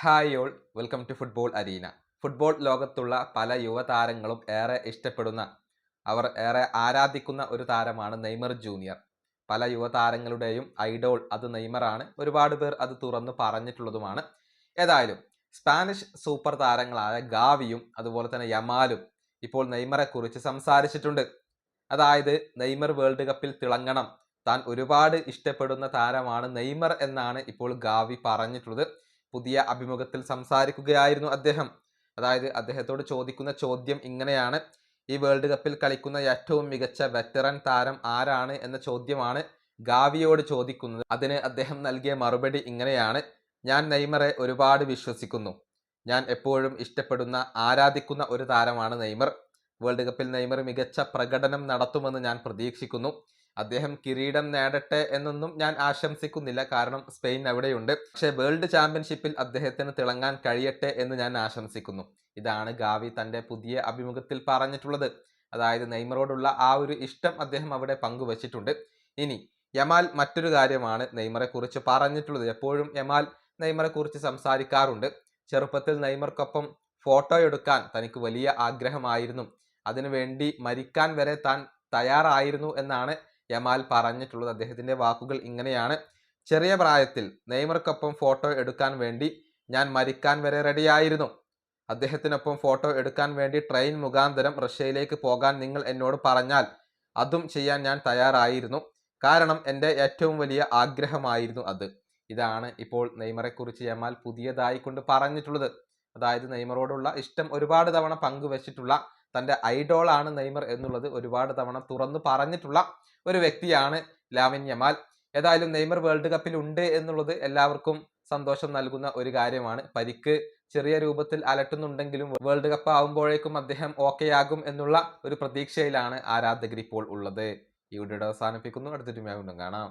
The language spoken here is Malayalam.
Hi all, welcome to football arena. Football ലോകത്തുള്ള പല യുവതാരങ്ങളും ഏറെ ഇഷ്ടപ്പെടുന്ന, അവർ ഏറെ ആരാധിക്കുന്ന ഒരു താരമാണ് നെയ്മർ ജൂനിയർ. പല യുവതാരങ്ങളുടെയും ഐഡോൾ അത് നെയ്മറാണ്. ഒരുപാട് പേർ അത് തുറന്നു പറഞ്ഞിട്ടുള്ളതുമാണ്. ഏതായാലും സ്പാനിഷ് സൂപ്പർ താരങ്ങളായ ഗാവിയും അതുപോലെ തന്നെ യമാലും ഇപ്പോൾ നെയ്മറെ കുറിച്ച് സംസാരിച്ചിട്ടുണ്ട്. അതായത് നെയ്മർ വേൾഡ് കപ്പിൽ തിളങ്ങണം, താൻ ഒരുപാട് ഇഷ്ടപ്പെടുന്ന താരമാണ് നെയ്മർ എന്നാണ് ഇപ്പോൾ ഗാവി പറഞ്ഞിട്ടുള്ളത്. പുതിയ അഭിമുഖത്തിൽ സംസാരിക്കുകയായിരുന്നു അദ്ദേഹം. അതായത് അദ്ദേഹത്തോട് ചോദിക്കുന്ന ചോദ്യം ഇങ്ങനെയാണ്: ഈ വേൾഡ് കപ്പിൽ കളിക്കുന്ന ഏറ്റവും മികച്ച വെറ്ററൻ താരം ആരാണ് എന്ന ചോദ്യമാണ് ഗാവിയോട് ചോദിക്കുന്നത്. അതിന് അദ്ദേഹം നൽകിയ മറുപടി ഇങ്ങനെയാണ്: ഞാൻ നെയ്മറെ ഒരുപാട് വിശ്വസിക്കുന്നു. ഞാൻ എപ്പോഴും ഇഷ്ടപ്പെടുന്ന, ആരാധിക്കുന്ന ഒരു താരമാണ് നെയ്മർ. വേൾഡ് കപ്പിൽ നെയ്മർ മികച്ച പ്രകടനം നടത്തുമെന്ന് ഞാൻ പ്രതീക്ഷിക്കുന്നു. അദ്ദേഹം കിരീടം നേടട്ടെ എന്നൊന്നും ഞാൻ ആശംസിക്കുന്നില്ല, കാരണം സ്പെയിൻ അവിടെയുണ്ട്. പക്ഷേ വേൾഡ് ചാമ്പ്യൻഷിപ്പിൽ അദ്ദേഹത്തിന് തിളങ്ങാൻ കഴിയട്ടെ എന്ന് ഞാൻ ആശംസിക്കുന്നു. ഇതാണ് ഗാവി തൻ്റെ പുതിയ അഭിമുഖത്തിൽ പറഞ്ഞിട്ടുള്ളത്. അതായത് നെയ്മറോടുള്ള ആ ഒരു ഇഷ്ടം അദ്ദേഹം അവിടെ പങ്കുവച്ചിട്ടുണ്ട്. ഇനി യമാൽ മറ്റൊരു കാര്യമാണ് നെയ്മറെ കുറിച്ച് പറഞ്ഞിട്ടുള്ളത്. എപ്പോഴും യമാൽ നെയ്മറെ കുറിച്ച് സംസാരിക്കാറുണ്ട്. ചെറുപ്പത്തിൽ നെയ്മർക്കൊപ്പം ഫോട്ടോ എടുക്കാൻ തനിക്ക് വലിയ ആഗ്രഹമായിരുന്നു, അതിനുവേണ്ടി മരിക്കാൻ വരെ താൻ തയ്യാറായിരുന്നു എന്നാണ് യമാൽ പറഞ്ഞിട്ടുള്ളത്. അദ്ദേഹത്തിന്റെ വാക്കുകൾ ഇങ്ങനെയാണ്: ചെറിയ പ്രായത്തിൽ നെയ്മർക്കൊപ്പം ഫോട്ടോ എടുക്കാൻ വേണ്ടി ഞാൻ മരിക്കാൻ വരെ റെഡിയായിരുന്നു. അദ്ദേഹത്തിനൊപ്പം ഫോട്ടോ എടുക്കാൻ വേണ്ടി ട്രെയിൻ മുഖാന്തരം റഷ്യയിലേക്ക് പോകാൻ നിങ്ങൾ എന്നോട് പറഞ്ഞാൽ അതും ചെയ്യാൻ ഞാൻ തയ്യാറായിരുന്നു, കാരണം എൻ്റെ ഏറ്റവും വലിയ ആഗ്രഹമായിരുന്നു അത്. ഇതാണ് ഇപ്പോൾ നെയ്മറെ കുറിച്ച് യമാൽ പുതിയതായി കൊണ്ട് പറഞ്ഞിട്ടുള്ളത്. അതായത് നെയ്മറോടുള്ള ഇഷ്ടം ഒരുപാട് തവണ പങ്കുവച്ചിട്ടുള്ള, തൻ്റെ ഐഡോളാണ് നെയ്മർ എന്നുള്ളത് ഒരുപാട് തവണ തുറന്നു പറഞ്ഞിട്ടുള്ള ഒരു വ്യക്തിയാണ് ലാമിൻ യമാൽ. ഏതായാലും നെയ്മർ വേൾഡ് കപ്പിൽ ഉണ്ട് എന്നുള്ളത് എല്ലാവർക്കും സന്തോഷം നൽകുന്ന ഒരു കാര്യമാണ്. പരിക്ക് ചെറിയ രൂപത്തിൽ അലട്ടുന്നുണ്ടെങ്കിലും വേൾഡ് കപ്പ് ആവുമ്പോഴേക്കും അദ്ദേഹം ഓക്കെ ആകും എന്നുള്ള ഒരു പ്രതീക്ഷയിലാണ് ആരാധകർ ഇപ്പോൾ ഉള്ളത്. ഈ വീഡിയോ അവസാനിപ്പിക്കുന്നു. അടുത്തൊരു വീണ്ടും കാണാം.